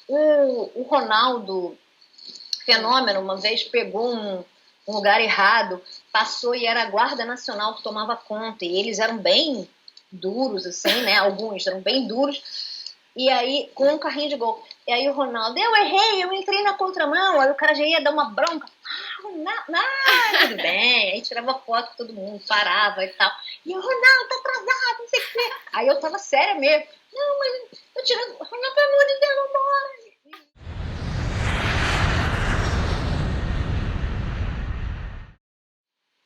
O Ronaldo, fenômeno, uma vez pegou um lugar errado, passou e era a Guarda Nacional que tomava conta, e eles eram bem duros, assim, né? Alguns eram bem duros, e aí, com um carrinho de gol. E aí o Ronaldo, eu errei, eu entrei na contramão, aí o cara já ia dar uma bronca. Tudo bem. Aí tirava foto com todo mundo, parava e tal. E o Ronaldo tá atrasado, não sei o quê. Aí eu tava séria mesmo. Não, mas eu tirando. Ronaldo, pelo amor de Deus, vambora.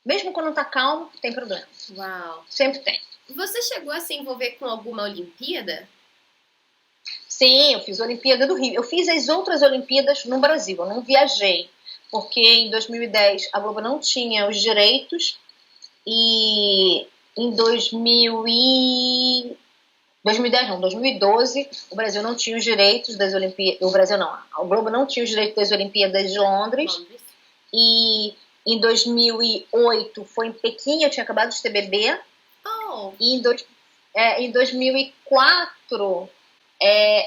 Mesmo quando tá calmo, tem problema. Uau. Sempre tem. Você chegou a se envolver com alguma Olimpíada? Sim, eu fiz a Olimpíada do Rio. Eu fiz as outras Olimpíadas no Brasil, eu não viajei. Porque em 2010 a Globo não tinha os direitos e em 2012, o Brasil não tinha os direitos das Olimpíadas. O Brasil não, a Globo não tinha os direitos das Olimpíadas de Londres. E em 2008 foi em Pequim, eu tinha acabado de ter bebê. Oh. E em 2004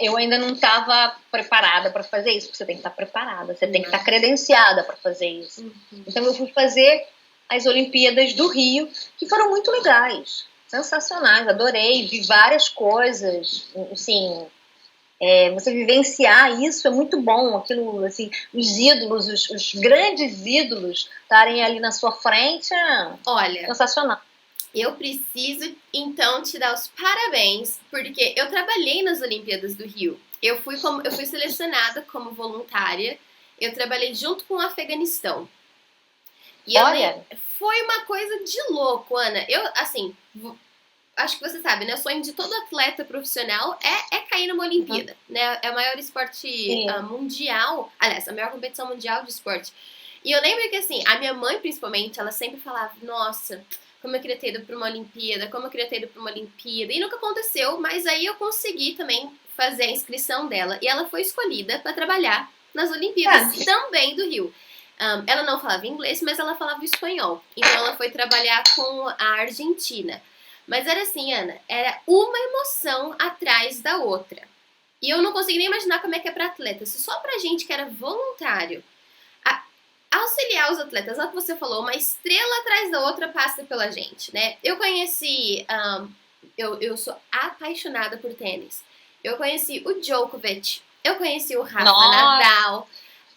eu ainda não estava preparada para fazer isso, porque você tem que estar preparada, você tem que estar credenciada para fazer isso. Uhum. Então eu fui fazer as Olimpíadas do Rio, que foram muito legais, sensacionais, adorei, vi várias coisas, assim, você vivenciar isso é muito bom, aquilo, assim, os ídolos, os grandes ídolos estarem ali na sua frente, olha, sensacional. Eu preciso, então, te dar os parabéns, porque eu trabalhei nas Olimpíadas do Rio. Eu fui selecionada como voluntária. Eu trabalhei junto com o Afeganistão. E foi uma coisa de louco, Ana. Eu, assim, acho que você sabe, né? O sonho de todo atleta profissional é cair numa Olimpíada, né? É o maior esporte mundial. Aliás, a maior competição mundial de esporte. E eu lembro que, assim, a minha mãe, principalmente, ela sempre falava, nossa, como eu queria ter ido pra uma Olimpíada, como eu queria ter ido pra uma Olimpíada. E nunca aconteceu, mas aí eu consegui também fazer a inscrição dela. E ela foi escolhida para trabalhar nas Olimpíadas também do Rio. Ela não falava inglês, mas ela falava espanhol. Então ela foi trabalhar com a Argentina. Mas era assim, Ana, era uma emoção atrás da outra. E eu não consegui nem imaginar como é que é pra atleta. Se só pra gente que era voluntário auxiliar os atletas, é o que você falou, uma estrela atrás da outra passa pela gente, né? Eu conheci, eu sou apaixonada por tênis. Eu conheci o Djokovic, eu conheci o Rafa Nadal.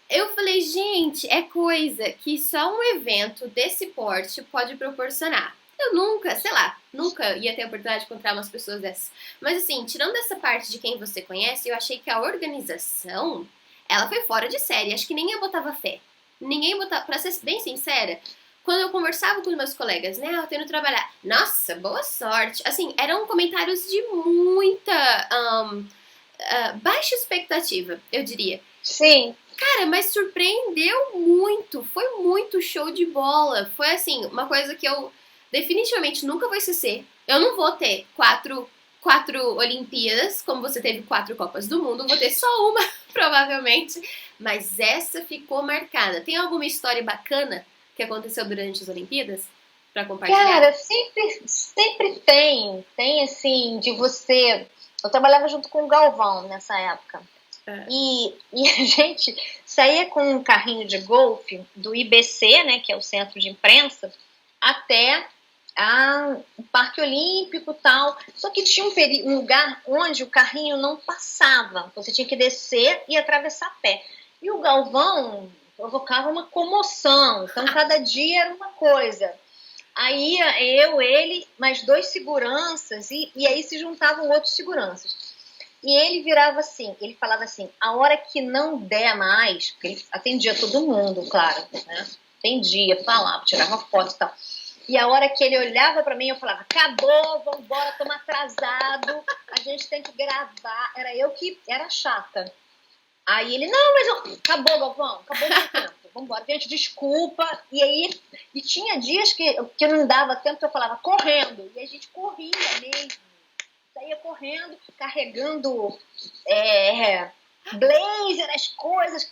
Eu falei, gente, é coisa que só um evento desse porte pode proporcionar. Eu nunca ia ter a oportunidade de encontrar umas pessoas dessas. Mas assim, tirando essa parte de quem você conhece, eu achei que a organização, ela foi fora de série. Acho que nem eu botava fé. Ninguém botava, pra ser bem sincera, quando eu conversava com os meus colegas, né, eu tô indo trabalhar, nossa, boa sorte. Assim, eram comentários de muita baixa expectativa, eu diria. Sim. Cara, mas surpreendeu muito. Foi muito show de bola. Foi assim, uma coisa que eu definitivamente nunca vou esquecer. Eu não vou ter quatro Olimpíadas, como você teve 4 Copas do Mundo. Vou ter só uma, provavelmente. Mas essa ficou marcada. Tem alguma história bacana que aconteceu durante as Olimpíadas? Pra compartilhar? Cara, sempre tem. Tem, assim, de você... Eu trabalhava junto com o Galvão nessa época. E a gente saía com um carrinho de golfe do IBC, né, que é o centro de imprensa, até o Parque Olímpico e tal. Só que tinha um lugar onde o carrinho não passava. Você tinha que descer e atravessar a pé. E o Galvão provocava uma comoção. Então, cada dia era uma coisa. Aí ele, mais 2 seguranças, e aí se juntavam outros seguranças. E ele virava assim, ele falava assim, a hora que não der mais, porque ele atendia todo mundo, claro, né? Atendia, falava, tirava foto e tal. E a hora que ele olhava pra mim, eu falava, acabou, vambora, estamos atrasado, a gente tem que gravar. Era eu que era chata. Aí ele, não, mas acabou, Galvão, acabou o tempo, vambora, gente, desculpa. E aí, tinha dias que não dava tempo, eu falava, correndo, e a gente corria mesmo. Saía correndo, carregando blazer, as coisas,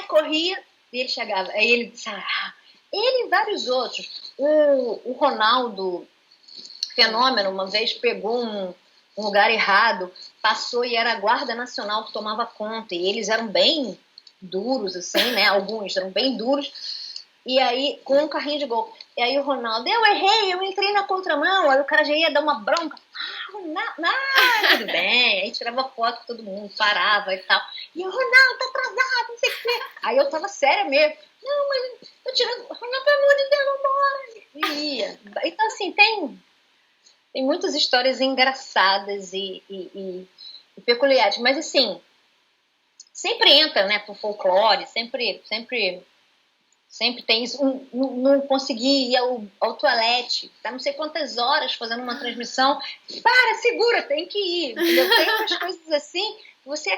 corria, e ele chegava, aí ele disse, ele e vários outros. O Ronaldo, fenômeno, uma vez pegou um lugar errado, passou e era a Guarda Nacional que tomava conta, e eles eram bem duros, assim, né? Alguns eram bem duros, e aí, com um carrinho de golfe. E aí o Ronaldo, eu errei, eu entrei na contramão, aí o cara já ia dar uma bronca. Ronaldo, tudo bem. Aí tirava foto com todo mundo, parava e tal. E o Ronaldo tá atrasado, não sei o quê. Aí eu tava séria mesmo. Não, mas tô tirando. Ronaldo, pelo amor de Deus, vambora. E ia. Então, assim, tem muitas histórias engraçadas e peculiares. Mas, assim, sempre entra, né, pro folclore, sempre tem isso. Não consegui ir ao toalete, tá não sei quantas horas fazendo uma transmissão. Segura, tem que ir. Entendeu? Tem umas coisas assim, você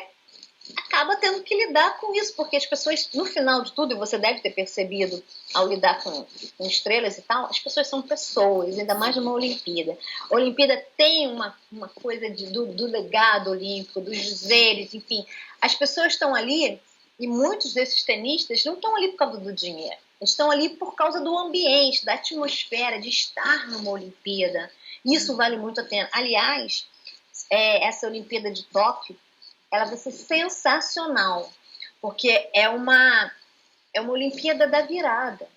acaba tendo que lidar com isso, porque as pessoas, no final de tudo, e você deve ter percebido ao lidar com estrelas e tal, as pessoas são pessoas, ainda mais numa Olimpíada. A Olimpíada tem uma coisa do legado olímpico, dos dizeres, enfim. As pessoas estão ali. E muitos desses tenistas não estão ali por causa do dinheiro. Eles estão ali por causa do ambiente, da atmosfera, de estar numa Olimpíada. Isso vale muito a pena. Aliás, essa Olimpíada de Tóquio, ela vai ser sensacional, porque é uma Olimpíada da virada.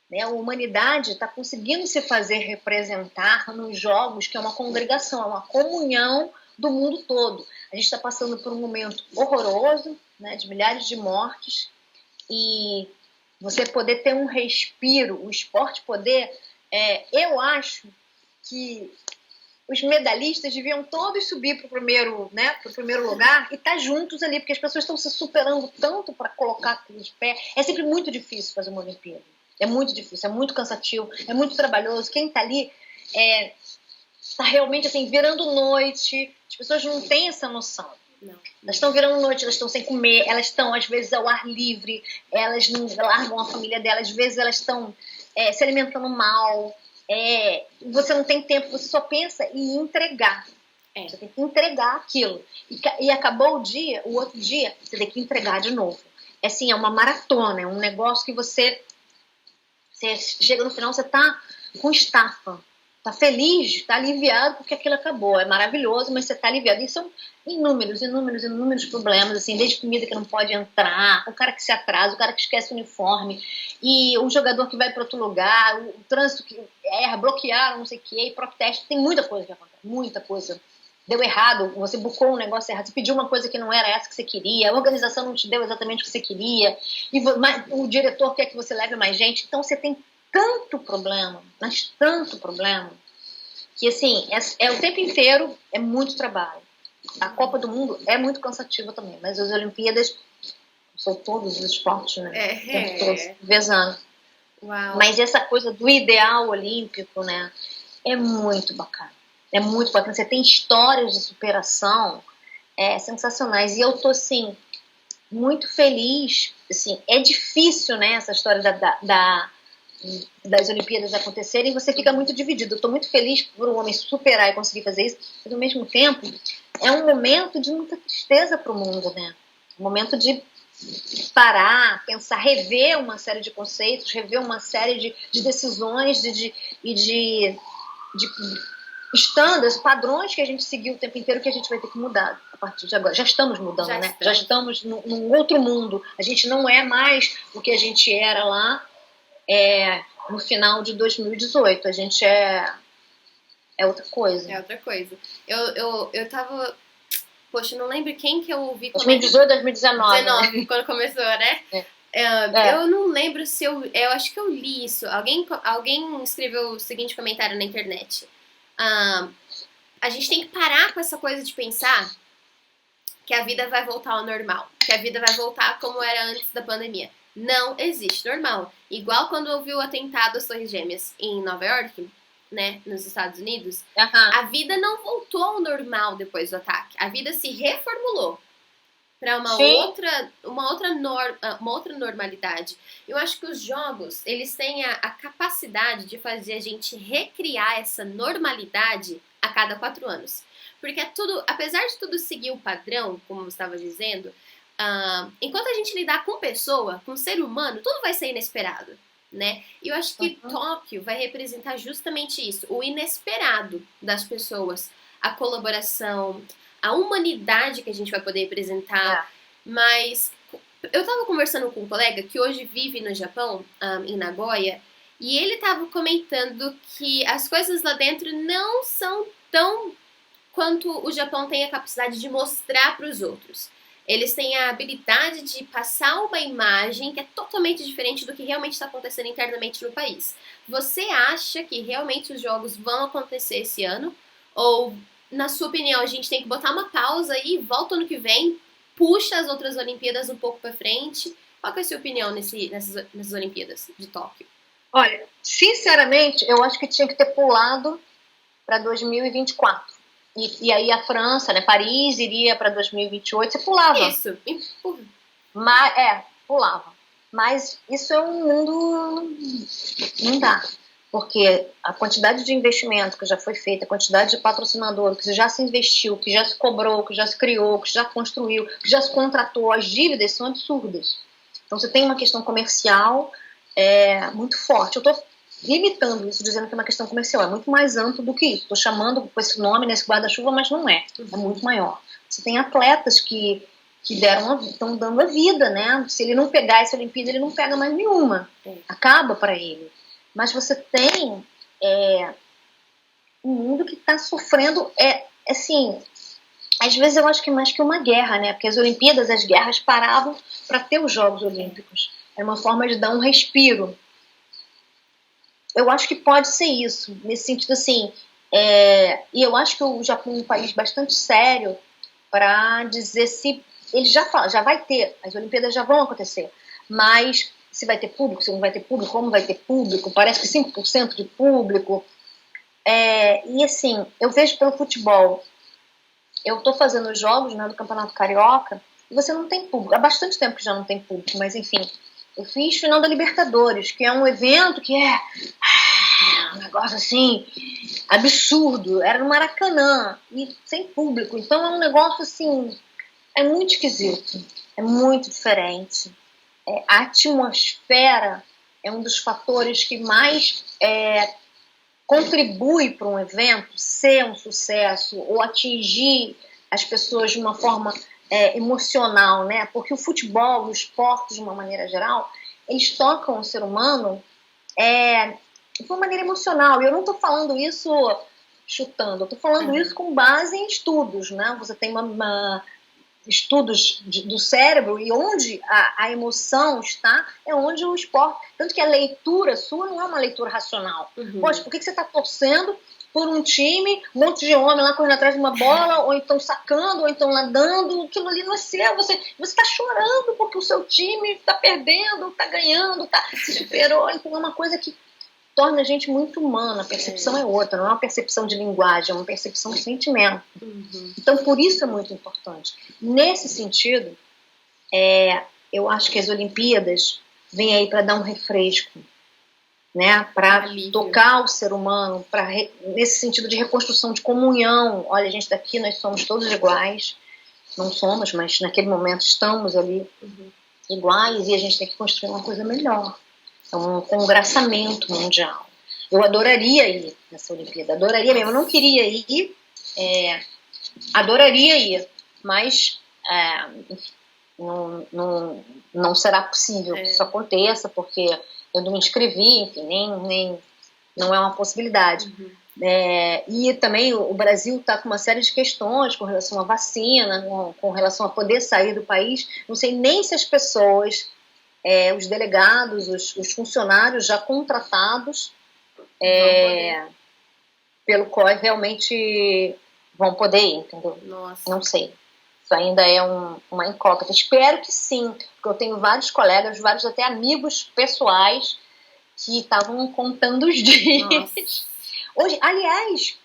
Né? A humanidade está conseguindo se fazer representar nos Jogos, que é uma congregação, é uma comunhão do mundo todo. A gente está passando por um momento horroroso, né, de milhares de mortes, e você poder ter um respiro, o esporte poder... eu acho que os medalhistas deviam todos subir para o primeiro lugar e estar juntos ali, porque as pessoas estão se superando tanto para colocar aquilo de pé. É sempre muito difícil fazer uma Olimpíada. É muito difícil, é muito cansativo, é muito trabalhoso. Quem está ali está realmente assim, virando noite. As pessoas não têm essa noção. Não. Elas estão virando noite, elas estão sem comer, elas estão, às vezes, ao ar livre, elas não largam a família delas, às vezes elas estão se alimentando mal. Você não tem tempo, você só pensa em entregar. Você tem que entregar aquilo. E acabou o dia, o outro dia, você tem que entregar de novo. É uma maratona, é um negócio que você chega no final, você tá com estafa. Tá feliz, tá aliviado porque aquilo acabou. É maravilhoso, mas você tá aliviado. E são inúmeros problemas, assim, desde comida que não pode entrar, o cara que se atrasa, o cara que esquece o uniforme, e o jogador que vai para outro lugar, o trânsito que erra, bloquearam, não sei o quê, e protesto. Tem muita coisa que acontece, muita coisa. Deu errado, você bucou um negócio errado, você pediu uma coisa que não era essa que você queria, a organização não te deu exatamente o que você queria, mas o diretor quer que você leve mais gente. Então você tem tanto problema, mas tanto problema, que assim, o tempo inteiro é muito trabalho. A Copa do Mundo é muito cansativa também, mas as Olimpíadas são todos os esportes, né? O tempo todo, vezando. Uau. Mas essa coisa do ideal olímpico, né? É muito bacana. É muito bacana. Você tem histórias de superação sensacionais. E eu tô, assim, muito feliz. Assim, é difícil, né, essa história das Olimpíadas acontecerem, e você fica muito dividido. Eu estou muito feliz por um homem superar e conseguir fazer isso, mas ao mesmo tempo é um momento de muita tristeza para o mundo, né? Um momento de parar, pensar, rever uma série de conceitos, rever uma série de decisões e de estándares, padrões que a gente seguiu o tempo inteiro, que a gente vai ter que mudar a partir de agora. Já estamos mudando, né? Já estamos num outro mundo. A gente não é mais o que a gente era lá no final de 2018. A gente é outra coisa. É outra coisa. Eu tava... Poxa, não lembro quem que eu ouvi... 2018, 2019. 19, né? Quando começou, né? Eu não lembro se eu acho que eu li isso. Alguém escreveu o seguinte comentário na internet. A gente tem que parar com essa coisa de pensar que a vida vai voltar ao normal. Que a vida vai voltar como era antes da pandemia. Não existe normal. Igual quando houve o atentado às Torres Gêmeas em Nova York, né, nos Estados Unidos, a vida não voltou ao normal depois do ataque. A vida se reformulou para uma outra normalidade. Eu acho que os jogos, eles têm a capacidade de fazer a gente recriar essa normalidade a cada 4 anos. Porque apesar de tudo seguir o padrão, como eu estava dizendo, enquanto a gente lidar com pessoa, com ser humano, tudo vai ser inesperado, né? E eu acho que Tóquio vai representar justamente isso, o inesperado das pessoas, a colaboração, a humanidade que a gente vai poder representar. Mas eu tava conversando com um colega que hoje vive no Japão, em Nagoya, e ele tava comentando que as coisas lá dentro não são tão quanto o Japão tem a capacidade de mostrar para os outros. Eles têm a habilidade de passar uma imagem que é totalmente diferente do que realmente está acontecendo internamente no país. Você acha que realmente os jogos vão acontecer esse ano? Ou, na sua opinião, a gente tem que botar uma pausa e volta ano que vem, puxa as outras Olimpíadas um pouco para frente? Qual que é a sua opinião nessas Olimpíadas de Tóquio? Olha, sinceramente, eu acho que tinha que ter pulado para 2024. E aí a França, né, Paris iria para 2028, você pulava. Isso. Mas, pulava. Mas isso é um mundo... Não dá. Porque a quantidade de investimento que já foi feita, a quantidade de patrocinador que já se investiu, que já se cobrou, que já se criou, que já construiu, que já se contratou, as dívidas são absurdas. Então você tem uma questão comercial muito forte. Eu estou limitando isso, dizendo que é uma questão comercial. É muito mais amplo do que isso. Estou chamando com esse nome, nesse guarda-chuva, mas não é. É muito maior. Você tem atletas que estão dando a vida, né? Se ele não pegar essa Olimpíada, ele não pega mais nenhuma. Acaba para ele. Mas você tem um mundo que está sofrendo, assim, às vezes eu acho que mais que uma guerra, né? Porque as Olimpíadas, as guerras paravam para ter os Jogos Olímpicos. É uma forma de dar um respiro. Eu acho que pode ser isso, nesse sentido assim, e eu acho que o Japão é um país bastante sério para dizer se ele já vai ter, as Olimpíadas já vão acontecer, mas se vai ter público, se não vai ter público, como vai ter público, parece que 5% de público, e assim, eu vejo pelo futebol, eu estou fazendo os jogos, né, do Campeonato Carioca, e você não tem público, há bastante tempo que já não tem público, mas enfim, eu fiz final da Libertadores, que é um evento que um negócio assim, absurdo. Era no Maracanã, e sem público. Então é um negócio assim, é muito esquisito. É muito diferente. A atmosfera é um dos fatores que mais contribui para um evento ser um sucesso ou atingir as pessoas de uma forma emocional, né? Porque o futebol, o esporte, de uma maneira geral, eles tocam o ser humano de uma maneira emocional. E eu não estou falando isso chutando, eu estou falando isso com base em estudos, né? Você tem estudos do cérebro e onde a emoção está é onde o esporte... Tanto que a leitura sua não é uma leitura racional. Poxa, por que você está torcendo por um time, um monte de homem lá correndo atrás de uma bola, ou então sacando, ou então nadando, aquilo ali não é seu, você está chorando porque o seu time está perdendo, está ganhando, se superou, então é uma coisa que torna a gente muito humana, a percepção é outra, não é uma percepção de linguagem, é uma percepção de sentimento. Então por isso é muito importante. Nesse sentido, eu acho que as Olimpíadas vêm aí para dar um refresco, né, para tocar o ser humano, nesse sentido de reconstrução, de comunhão. Olha, gente, daqui nós somos todos iguais, não somos, mas naquele momento estamos ali iguais e a gente tem que construir uma coisa melhor. É um congraçamento mundial. Eu adoraria ir nessa Olimpíada, adoraria mesmo. Eu não queria ir, adoraria ir, mas enfim, não será possível que isso aconteça, porque eu não me inscrevi, enfim, não é uma possibilidade. E também o Brasil está com uma série de questões com relação à vacina, com relação a poder sair do país. Não sei nem se as pessoas, os delegados, os funcionários já contratados pelo COI realmente vão poder ir, entendeu? Nossa. Não sei. Isso ainda é uma incógnita. Espero que sim, porque eu tenho vários colegas, vários até amigos pessoais que estavam contando os dias. Hoje, aliás,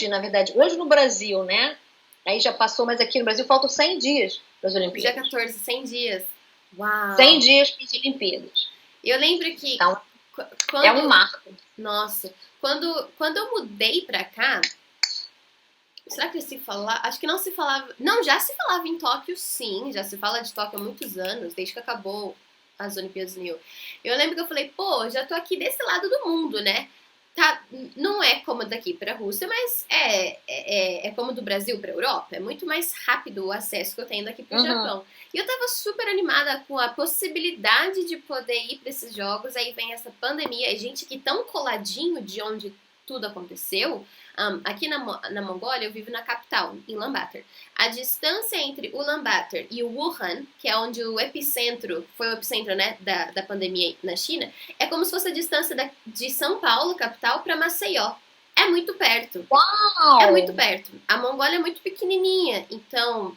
na verdade, hoje no Brasil, né? Aí já passou, mas aqui no Brasil faltam 100 dias para as Olimpíadas. Dia 14, 100 dias. Uau! 100 dias para as Olimpíadas. Eu lembro que... Então, é um marco. Nossa, quando eu mudei pra cá, será que se falava? Acho que não se falava... Não, já se falava em Tóquio, sim. Já se fala de Tóquio há muitos anos, desde que acabou as Olimpíadas de Rio. Eu lembro que eu falei, pô, já tô aqui desse lado do mundo, né? não é como daqui para a Rússia, mas é como do Brasil para a Europa. É muito mais rápido o acesso que eu tenho daqui para o Japão. E eu tava super animada com a possibilidade de poder ir para esses jogos. Aí vem essa pandemia, e gente aqui tão coladinho de onde tudo aconteceu. Aqui na Mongólia, eu vivo na capital, em Ulaanbaatar. A distância entre Ulaanbaatar e o Wuhan, que é onde o epicentro, foi o epicentro, né, da pandemia na China, é como se fosse a distância de São Paulo, capital, para Maceió. É muito perto. Uau! É muito perto. A Mongólia é muito pequenininha, então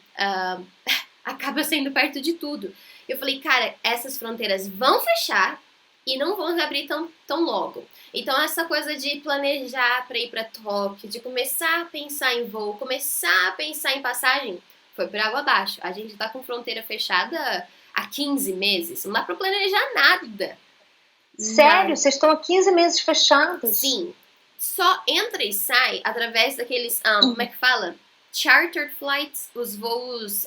acaba sendo perto de tudo. Eu falei, cara, essas fronteiras vão fechar e não vão abrir tão logo. Então, essa coisa de planejar para ir para Tóquio, de começar a pensar em voo, começar a pensar em passagem, foi por água abaixo. A gente tá com fronteira fechada há 15 meses. Não dá para planejar nada. Sério? Vocês estão há 15 meses fechados? Sim. Só entra e sai através daqueles, como é que fala? Chartered flights, os voos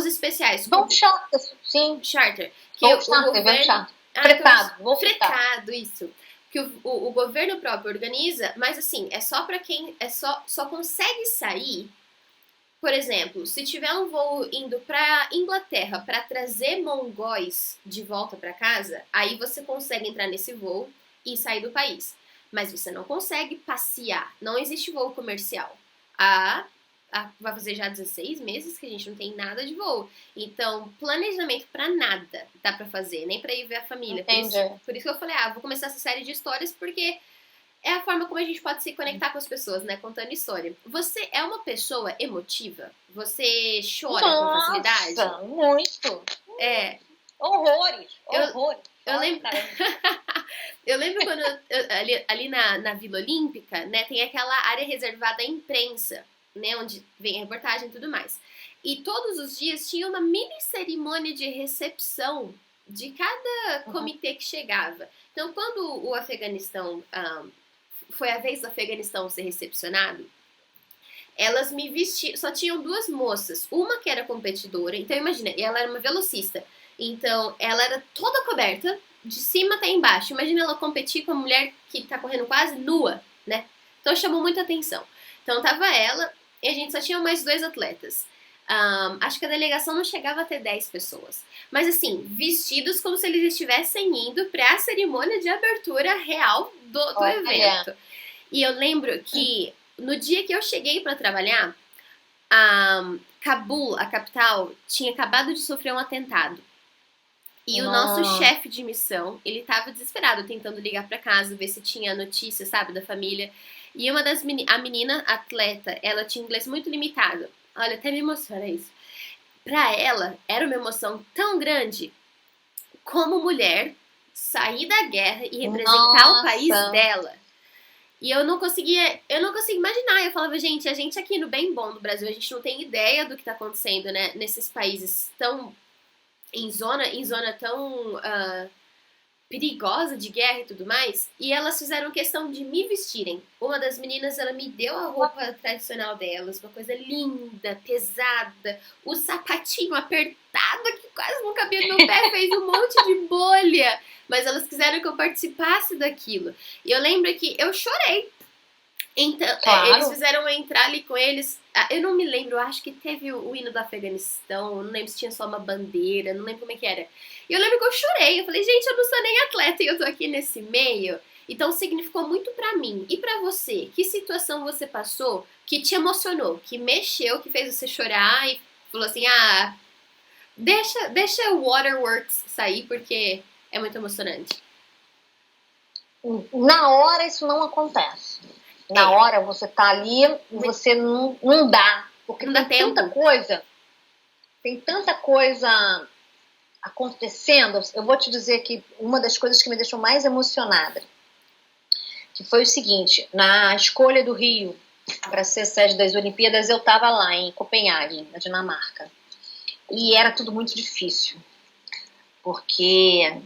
especiais. Voo charter, sim. Charter. Voo charter. Fretado, isso. Que o governo próprio organiza, mas assim, é só para quem só consegue sair. Por exemplo, se tiver um voo indo para Inglaterra para trazer mongóis de volta para casa, aí você consegue entrar nesse voo e sair do país. Mas você não consegue passear. Não existe voo comercial. Vai fazer já 16 meses que a gente não tem nada de voo. Então, planejamento pra nada dá pra fazer, nem pra ir ver a família. Por isso que eu falei, vou começar essa série de histórias, porque é a forma como a gente pode se conectar com as pessoas, né? Contando história. Você é uma pessoa emotiva? Você chora com facilidade? Nossa, muito. Horrores. Eu lembro quando ali na Vila Olímpica, né, tem aquela área reservada à imprensa, né, onde vem a reportagem e tudo mais. E todos os dias tinha uma mini cerimônia de recepção de cada comitê que chegava. Então, quando o Afeganistão, foi a vez do Afeganistão ser recepcionado, elas me vestiam, só tinham duas moças, uma que era competidora, então imagina, ela era uma velocista, então ela era toda coberta, de cima até embaixo. Imagina ela competir com uma mulher que tá correndo quase nua, né? Então chamou muita atenção. Então tava ela, e a gente só tinha mais 2 atletas. Acho que a delegação não chegava a ter 10 pessoas. Mas assim, vestidos como se eles estivessem indo para a cerimônia de abertura real do evento. E eu lembro que no dia que eu cheguei para trabalhar, Cabul, a capital, tinha acabado de sofrer um atentado. E o nosso chefe de missão, ele tava desesperado, tentando ligar para casa, ver se tinha notícia, sabe, da família. E a menina atleta, ela tinha inglês muito limitado. Olha, até me emociona isso. Pra ela, era uma emoção tão grande como mulher sair da guerra e representar o país dela. E eu não conseguia imaginar. Eu falava, gente, a gente aqui no bem bom do Brasil, a gente não tem ideia do que tá acontecendo, né, nesses países tão em zona tão perigosa de guerra e tudo mais, e elas fizeram questão de me vestirem. Uma das meninas, ela me deu a roupa tradicional delas, uma coisa linda, pesada, o sapatinho apertado que quase não cabia no meu pé, fez um monte de bolha, mas elas quiseram que eu participasse daquilo. E eu lembro que eu chorei. Então, eles fizeram eu entrar ali com eles. Eu não me lembro, eu acho que teve o hino do Afeganistão, eu não lembro se tinha só uma bandeira, não lembro como é que era. E eu lembro que eu chorei, eu falei, gente, eu não sou nem atleta e eu tô aqui nesse meio. Então significou muito pra mim. E pra você, que situação você passou que te emocionou, que mexeu, que fez você chorar e falou assim, deixa o Waterworks sair porque é muito emocionante. Na hora isso não acontece. Na hora você tá ali, você não dá. Porque não tem tanta coisa acontecendo. Eu vou te dizer que uma das coisas que me deixou mais emocionada, que foi o seguinte, na escolha do Rio para ser sede das Olimpíadas, eu tava lá em Copenhague, na Dinamarca. E era tudo muito difícil. Porque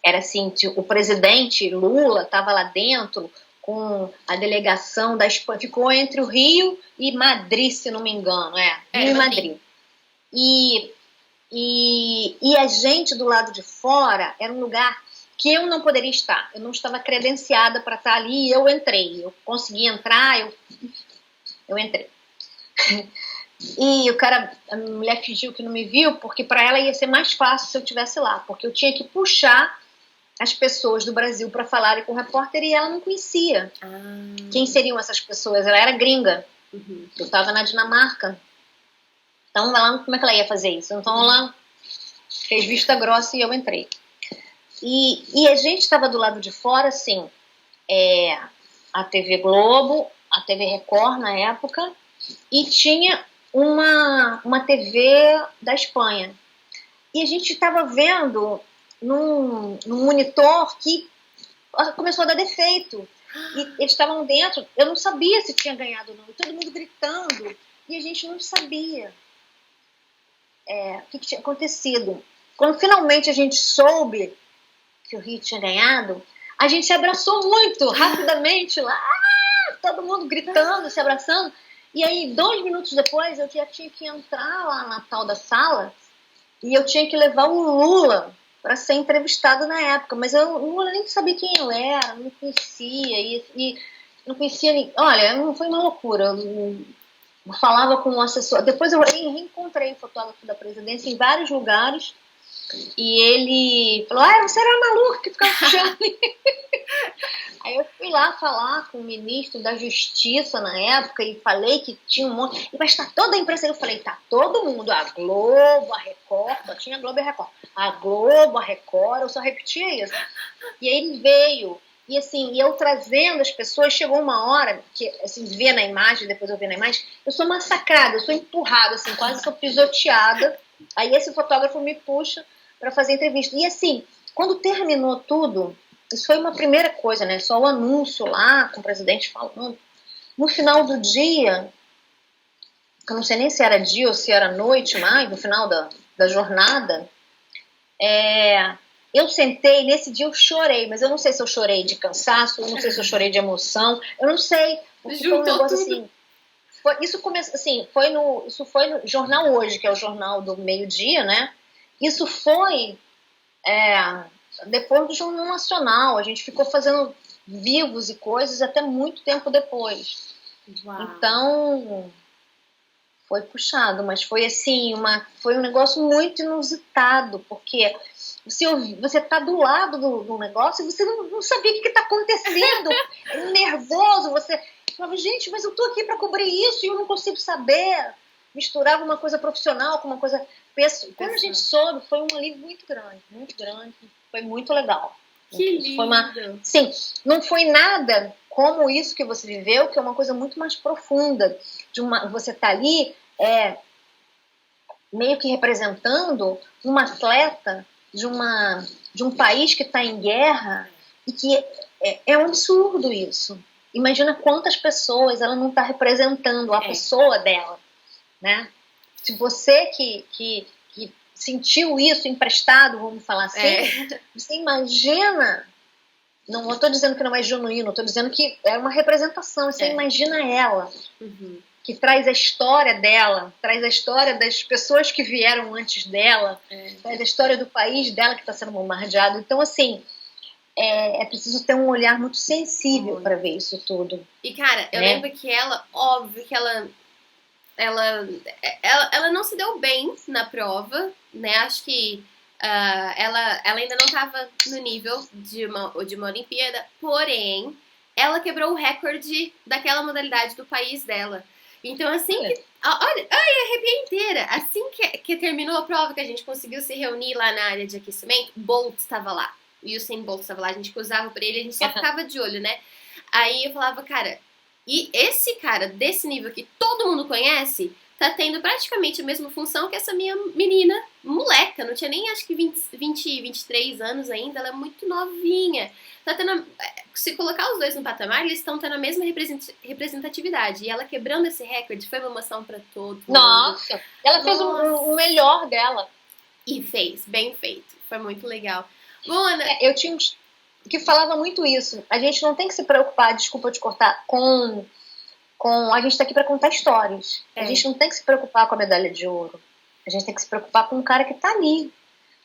era assim, o presidente Lula tava lá dentro com a delegação da Espanha, ficou entre o Rio e Madrid, se não me engano, Rio e Madrid. E a gente do lado de fora era um lugar que eu não poderia estar. Eu não estava credenciada para estar ali e eu entrei. Eu consegui entrar, eu entrei. E a mulher fingiu que não me viu, porque para ela ia ser mais fácil se eu estivesse lá, porque eu tinha que puxar as pessoas do Brasil para falarem com o repórter e ela não conhecia. Quem seriam essas pessoas? Ela era gringa. Eu estava na Dinamarca. Então, como é que ela ia fazer isso? Então, ela fez vista grossa e eu entrei. E a gente estava do lado de fora, assim, a TV Globo, a TV Record na época, e tinha uma TV da Espanha. E a gente estava vendo num monitor que começou a dar defeito. E eles estavam dentro, eu não sabia se tinha ganhado ou não. Todo mundo gritando. E a gente não sabia o que tinha acontecido. Quando finalmente a gente soube que o Rio tinha ganhado, a gente se abraçou muito, rapidamente lá. Todo mundo gritando, se abraçando. E aí, 2 minutos depois, eu já tinha que entrar lá na tal da sala e eu tinha que levar o Lula para ser entrevistado na época, mas o Lula nem sabia quem eu era, não conhecia, e não conhecia ninguém. Olha, foi uma loucura. Eu falava com um assessor. Depois eu reencontrei o fotógrafo da presidência em vários lugares, e ele falou: você era maluco que ficava puxando. Aí eu fui lá falar com o ministro da Justiça na época e falei que tinha um monte. E vai estar toda a imprensa. Eu falei: tá todo mundo, a Globo, a Record, só tinha Globo e Record. A Globo, a Record, eu só repetia isso. E aí ele veio. E assim, eu trazendo as pessoas, chegou uma hora que, assim, vê na imagem, depois eu vi na imagem, eu sou massacrada, eu sou empurrada, assim, quase sou pisoteada. Aí esse fotógrafo me puxa para fazer entrevista. E assim, quando terminou tudo, isso foi uma primeira coisa, né? Só o anúncio lá, com o presidente falando. No final do dia, eu não sei nem se era dia ou se era noite mais, no final da jornada, eu sentei, nesse dia eu chorei, mas eu não sei se eu chorei de cansaço, eu não sei se eu chorei de emoção, eu não sei. Foi um negócio assim. Isso foi no Jornal Hoje, que é o jornal do meio-dia, né? Isso foi depois do Jornal Nacional. A gente ficou fazendo vivos e coisas até muito tempo depois. Uau. Então, foi puxado, mas foi assim, foi um negócio muito inusitado, porque você tá do lado do negócio e você não sabia o que está acontecendo, nervoso, você falava: gente, mas eu tô aqui para cobrir isso e eu não consigo saber. Misturava uma coisa profissional com uma coisa pessoal. Quando a gente soube, foi um alívio muito grande, foi muito legal. Que lindo! Sim, não foi nada como isso que você viveu, que é uma coisa muito mais profunda. Você tá ali meio que representando uma atleta de um país que está em guerra, e que é um absurdo isso. Imagina quantas pessoas ela não está representando, a pessoa dela, né? Se você que sentiu isso emprestado, vamos falar assim, você imagina. Não estou dizendo que não é genuíno, estou dizendo que é uma representação. Você imagina ela, que traz a história dela, traz a história das pessoas que vieram antes dela, traz a história do país dela que está sendo bombardeado. Então, assim, é preciso ter um olhar muito sensível para ver isso tudo. E, cara, eu lembro que ela, óbvio que ela não se deu bem na prova, né? Acho que ela ainda não estava no nível de uma Olimpíada, porém, ela quebrou o recorde daquela modalidade do país dela. Então, assim, olha, arrepiei inteira. Assim que terminou a prova, que a gente conseguiu se reunir lá na área de aquecimento, Bolt estava lá. O Usain Bolt estava lá, a gente cruzava por ele, a gente só ficava de olho, né? Aí eu falava: cara, e esse cara desse nível que todo mundo conhece tá tendo praticamente a mesma função que essa minha menina moleca, não tinha nem acho que 23 anos ainda, ela é muito novinha. Tá tendo, se colocar os dois no patamar, eles estão tendo a mesma representatividade. E ela quebrando esse recorde foi uma emoção pra todo mundo. Nossa, ela fez o melhor dela. E fez, bem feito. Foi muito legal. Bom, Ana, eu tinha um que falava muito isso. A gente não tem que se preocupar, desculpa te cortar, com a gente tá aqui para contar histórias. A gente não tem que se preocupar com a medalha de ouro. A gente tem que se preocupar com o cara que tá ali.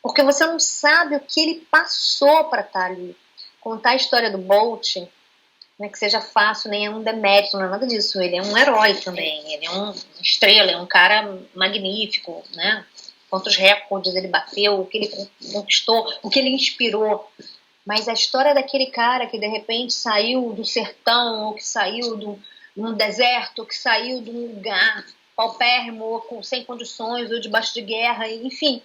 Porque você não sabe o que ele passou para estar ali. Contar a história do Bolt, não é que seja fácil, nem é um demérito, não é nada disso. Ele é um herói também, ele é uma estrela, é um cara magnífico, né? Quantos recordes ele bateu, o que ele conquistou, o que ele inspirou. Mas a história daquele cara que de repente saiu do sertão, ou que saiu de um deserto, ou que saiu de um lugar paupérrimo, ou sem condições, ou debaixo de guerra, enfim,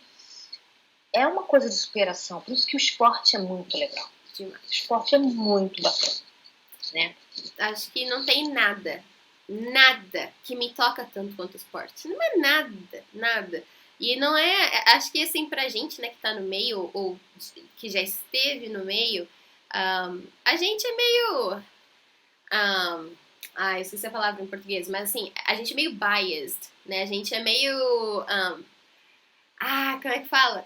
é uma coisa de superação. Por isso que o esporte é muito legal. O esporte é muito bacana, né? Acho que não tem nada que me toca tanto quanto o esporte. Não é nada. E não é, acho que assim, pra gente, né, que tá no meio, ou que já esteve no meio, a gente é meio, eu esqueci a palavra em português, mas assim, a gente é meio biased, né, a gente é meio, como é que fala?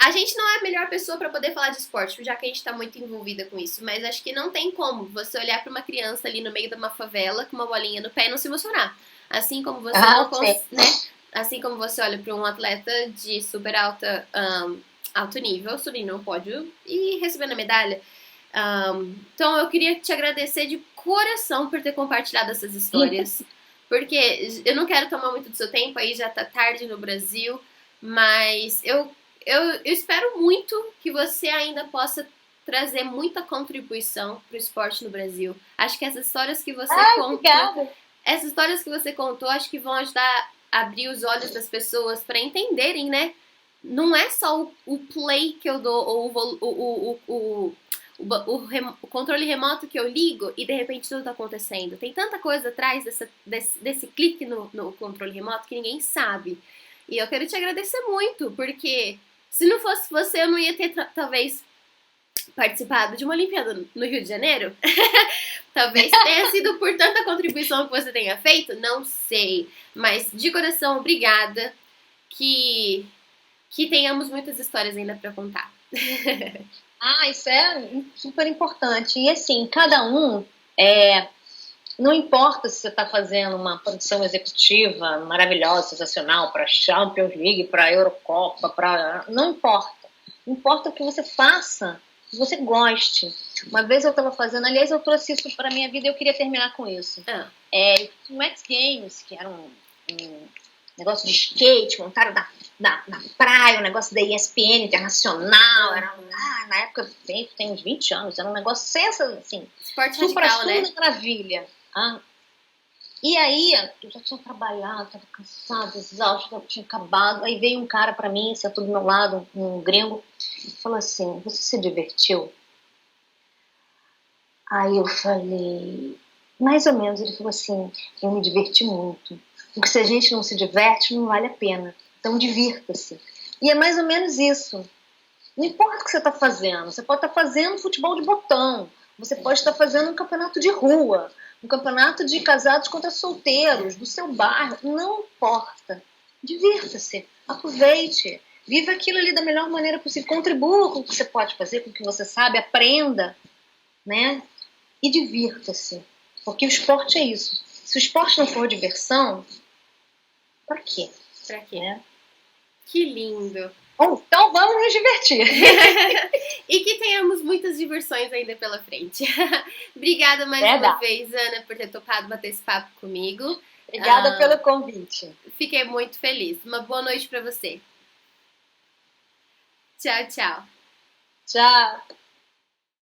A gente não é a melhor pessoa para poder falar de esporte, já que a gente está muito envolvida com isso. Mas acho que não tem como você olhar para uma criança ali no meio de uma favela com uma bolinha no pé e não se emocionar. Assim como você né? Assim como você olha para um atleta de super alto nível subindo no pódio e recebendo a medalha. Então eu queria te agradecer de coração por ter compartilhado essas histórias. Porque eu não quero tomar muito do seu tempo, aí já tá tarde no Brasil, mas eu espero muito que você ainda possa trazer muita contribuição para o esporte no Brasil. Acho que essas histórias que você contou, acho que vão ajudar a abrir os olhos das pessoas para entenderem, né? Não é só o play que eu dou, ou o controle remoto que eu ligo e de repente tudo tá acontecendo. Tem tanta coisa atrás desse clique no controle remoto que ninguém sabe. E eu quero te agradecer muito, porque se não fosse você, eu não ia ter, talvez, participado de uma Olimpíada no Rio de Janeiro. Talvez tenha sido por tanta contribuição que você tenha feito, não sei. Mas, de coração, obrigada. Que tenhamos muitas histórias ainda para contar. Isso é super importante. E assim, cada um não importa se você está fazendo uma produção executiva maravilhosa, sensacional, para Champions League, para Eurocopa, não importa. Importa o que você faça, que você goste. Uma vez eu estava fazendo, aliás, eu trouxe isso para a minha vida e eu queria terminar com isso. O X Games, que era um negócio de skate, montaram na praia, um negócio da ESPN Internacional, era na época, tem uns 20 anos, era um negócio sensacional, assim, esporte radical, né? Maravilha. E aí, eu já tinha trabalhado, estava cansada, exausta, já tinha acabado. Aí veio um cara pra mim, sentou do meu lado, um gringo, e falou assim: você se divertiu? Aí eu falei, mais ou menos. Ele falou assim: eu me diverti muito. Porque se a gente não se diverte, não vale a pena. Então divirta-se. E é mais ou menos isso. Não importa o que você está fazendo. Você pode estar fazendo futebol de botão. Você pode estar fazendo um campeonato de rua. Um campeonato de casados contra solteiros, do seu bairro. Não importa. Divirta-se. Aproveite. Viva aquilo ali da melhor maneira possível. Contribua com o que você pode fazer, com o que você sabe. Aprenda. Né? E divirta-se. Porque o esporte é isso. Se o esporte não for diversão, pra quê? Pra quê? Né? Que lindo! Bom, então vamos nos divertir. E que tenhamos muitas diversões ainda pela frente. Obrigada mais uma vez, Ana, por ter topado bater esse papo comigo. Obrigada pelo convite. Fiquei muito feliz. Uma boa noite pra você. Tchau, tchau. Tchau.